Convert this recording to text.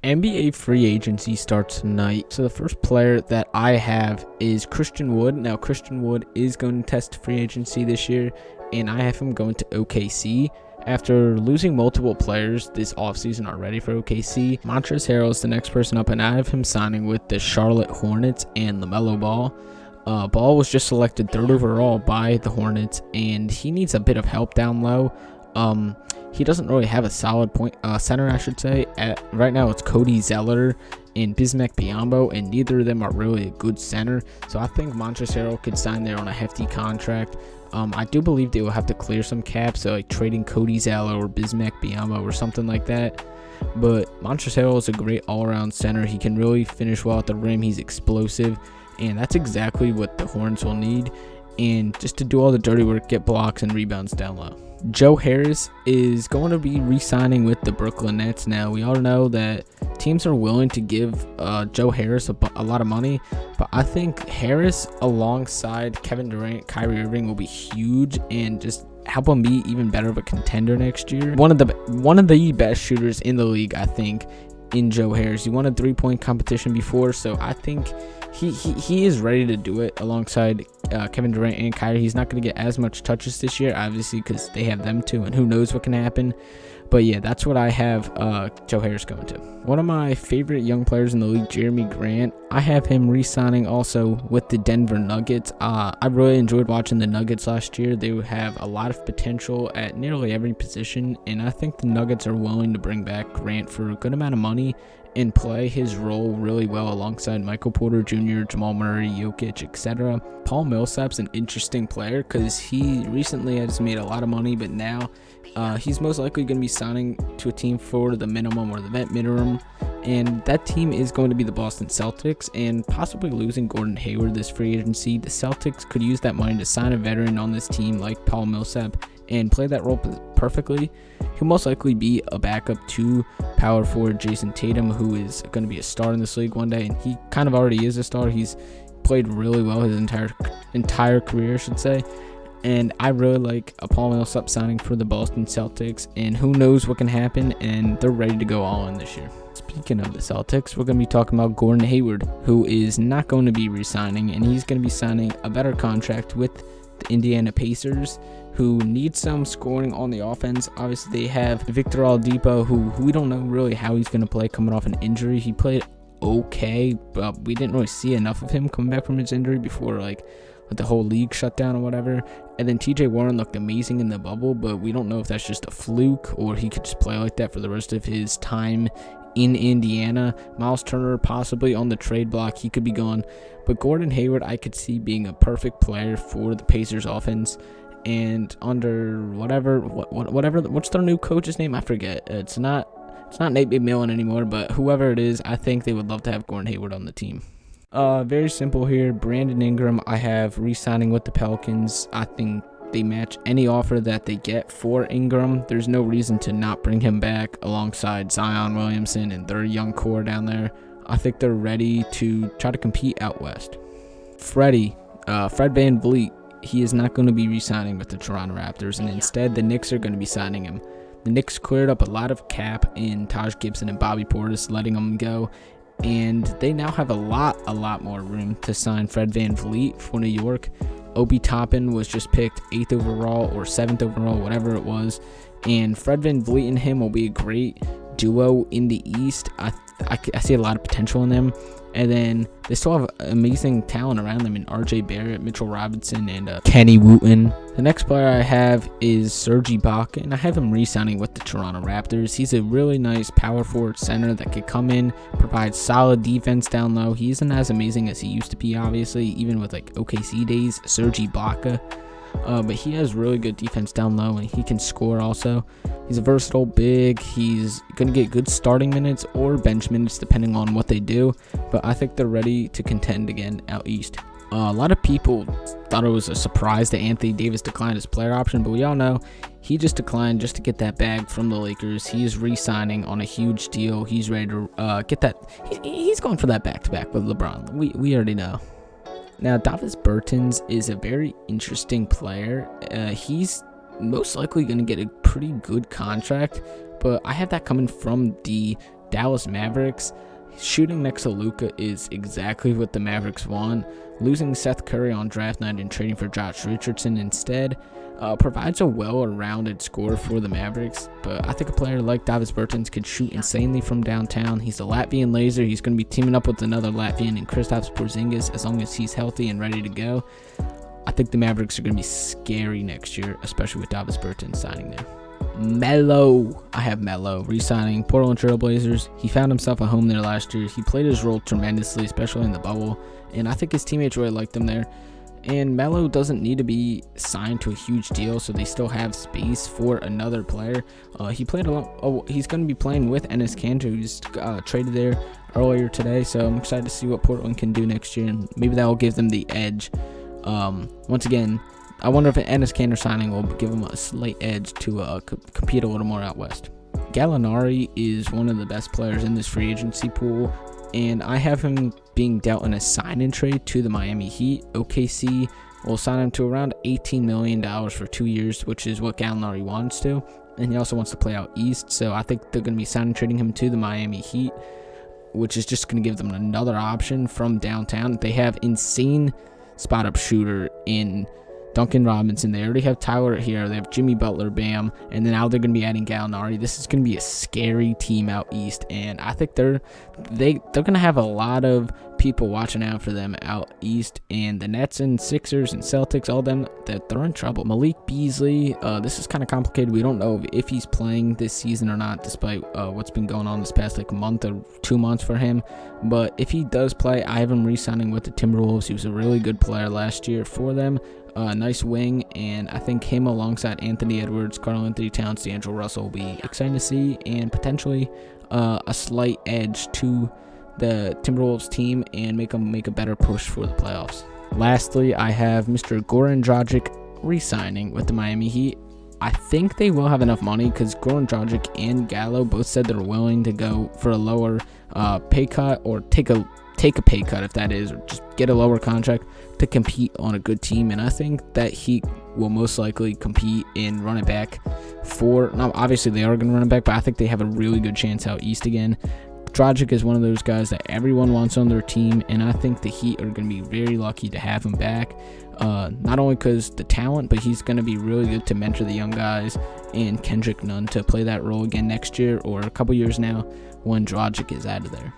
NBA free agency starts tonight. So the first player that I have is Christian Wood. Now, Christian Wood is going to test free agency this year, and I have him going to OKC. After losing multiple players this offseason already for OKC, Montrezl Harrell is the next person up, and I have him signing with the Charlotte Hornets and LaMelo Ball. Ball was just selected 3rd overall by the Hornets, and he needs a bit of help down low. He doesn't really have a solid center, I should say. Right now, it's Cody Zeller and Bismack Biyombo, and neither of them are really a good center. So I think Montrezl Harrell could sign there on a hefty contract. I do believe they will have to clear some cap, so like trading Cody Zeller or Bismack Biyombo or something like that. But Montrezl Harrell is a great all-around center. He can really finish well at the rim. He's explosive, and that's exactly what the Hornets will need. And just to do all the dirty work, get blocks and rebounds down low. Joe Harris is going to be re-signing with the Brooklyn Nets. Now, we all know that teams are willing to give Joe Harris a lot of money, but I think Harris alongside Kevin Durant, Kyrie Irving will be huge and just help him be even better of a contender next year. One of the best shooters in the league, I think, in Joe Harris. He won a 3-point competition before, so I think he is ready to do it alongside Kevin Durant and Kyrie. He's not going to get as much touches this year, obviously, because they have them too, and who knows what can happen. But yeah, that's what I have Joe Harris going to. One of my favorite young players in the league, Jeremy Grant, I have him re-signing also with the Denver Nuggets. I really enjoyed watching the Nuggets last year. They have a lot of potential at nearly every position, and I think the Nuggets are willing to bring back Grant for a good amount of money and play his role really well alongside Michael Porter Jr., Jamal Murray, Jokic, etc. Paul Millsap's an interesting player because he recently has made a lot of money, but now he's most likely going to be signing to a team for the minimum or the vet minimum, and that team is going to be the Boston Celtics, and possibly losing Gordon Hayward this free agency. The Celtics could use that money to sign a veteran on this team like Paul Millsap and play that role perfectly. He'll most likely be a backup to power forward Jason Tatum, who is going to be a star in this league one day, and he kind of already is a star. He's played really well his entire career, I should say. And I really like a Paul Millsap signing for the Boston Celtics, and who knows what can happen, and they're ready to go all in this year. Speaking of the Celtics, we're going to be talking about Gordon Hayward, who is not going to be re-signing, and he's going to be signing a better contract with the Indiana Pacers, who need some scoring on the offense. Obviously, they have Victor Oladipo, who we don't know really how he's going to play coming off an injury. He played okay, but we didn't really see enough of him coming back from his injury before, like, with the whole league shut down or whatever. And then TJ Warren looked amazing in the bubble, but we don't know if that's just a fluke or he could just play like that for the rest of his time in Indiana. Miles Turner possibly on the trade block, he could be gone. But Gordon Hayward, I could see being a perfect player for the Pacers offense. And under what's their new coach's name? I forget. It's not Nate McMillan anymore, but whoever it is, I think they would love to have Gordon Hayward on the team. Very simple here. Brandon Ingram, I have re-signing with the Pelicans. I think they match any offer that they get for Ingram. There's no reason to not bring him back alongside Zion Williamson and their young core down there. I think they're ready to try to compete out west. Fred VanVleet, he is not going to be re-signing with the Toronto Raptors, and instead the Knicks are going to be signing him. The Knicks cleared up a lot of cap in Taj Gibson and Bobby Portis, letting them go, and they now have a lot more room to sign Fred VanVleet for New York. Obi Toppin was just picked 8th overall or 7th overall, whatever it was, and Fred VanVleet and him will be a great duo in the East. I see a lot of potential in them. And then they still have amazing talent around them in RJ Barrett, Mitchell Robinson, and Kenny Wooten. The next player I have is Serge Ibaka, and I have him re-signing with the Toronto Raptors. He's a really nice power forward center that could come in, provide solid defense down low. He isn't as amazing as he used to be, obviously, even with like OKC days, Serge Ibaka. But he has really good defense down low, and he can score also. He's a versatile big. He's going to get good starting minutes or bench minutes depending on what they do, but I think they're ready to contend again out east. A lot of people thought it was a surprise that Anthony Davis declined his player option, but we all know he just declined just to get that bag from the Lakers. He's re-signing on a huge deal. He's ready to get that. He's going for that back-to-back with LeBron. We already know. Now, Davis Bertans is a very interesting player. He's most likely going to get a pretty good contract, but I have that coming from the Dallas Mavericks, shooting next to Luka is exactly what the Mavericks want. Losing Seth Curry on draft night and trading for Josh Richardson instead provides a well-rounded score for the Mavericks, but I think a player like Davis Bertans could shoot insanely from downtown. He's a Latvian laser. He's going to be teaming up with another Latvian in Kristaps Porzingis as long as he's healthy and ready to go. I think the Mavericks are going to be scary next year, especially with Davis Bertans signing there. Melo. I have Melo re-signing Portland Trail Blazers. He found himself a home there last year. He played his role tremendously, especially in the bubble, and I think his teammates really liked him there. And Melo doesn't need to be signed to a huge deal, so they still have space for another player. He played along. He's going to be playing with Enes Kanter, who's traded there earlier today. So I'm excited to see what Portland can do next year, and maybe that will give them the edge. Once again, I wonder if an Enes Kanter signing will give him a slight edge to compete a little more out west. Gallinari is one of the best players in this free agency pool, and I have him being dealt in a sign-and trade to the Miami Heat. OKC will sign him to around $18 million for 2 years, which is what Gallinari wants to, and he also wants to play out east, so I think they're going to be sign-and trading him to the Miami Heat, which is just going to give them another option from downtown. They have insane spot-up shooter in Duncan Robinson. They already have Tyler here. They have Jimmy Butler, Bam, and then now they're going to be adding Gallinari. This is going to be a scary team out east, and I think they're going to have a lot of people watching out for them out east. And the Nets and Sixers and Celtics, all them, they're in trouble. Malik Beasley, this is kind of complicated. We don't know if he's playing this season or not, despite what's been going on this past month or 2 months for him. But if he does play, I have him re-signing with the Timberwolves. He was a really good player last year for them. Nice wing, and I think him alongside Anthony Edwards, Karl-Anthony Towns, D'Angelo Russell will be exciting to see, and potentially a slight edge to the Timberwolves team and make them make a better push for the playoffs. Lastly, I have Mr. Goran Dragic re-signing with the Miami Heat. I think they will have enough money because Goran Dragic and Gallo both said they're willing to go for a lower pay cut, or take a pay cut if that is, or just get a lower contract to compete on a good team. And I think that Heat will most likely compete and run it back for, now obviously they are going to run it back, but I think they have a really good chance out east again. Dragic is one of those guys that everyone wants on their team, and I think the Heat are going to be very lucky to have him back. Not only because the talent, but he's going to be really good to mentor the young guys and Kendrick Nunn to play that role again next year or a couple years now when Dragic is out of there.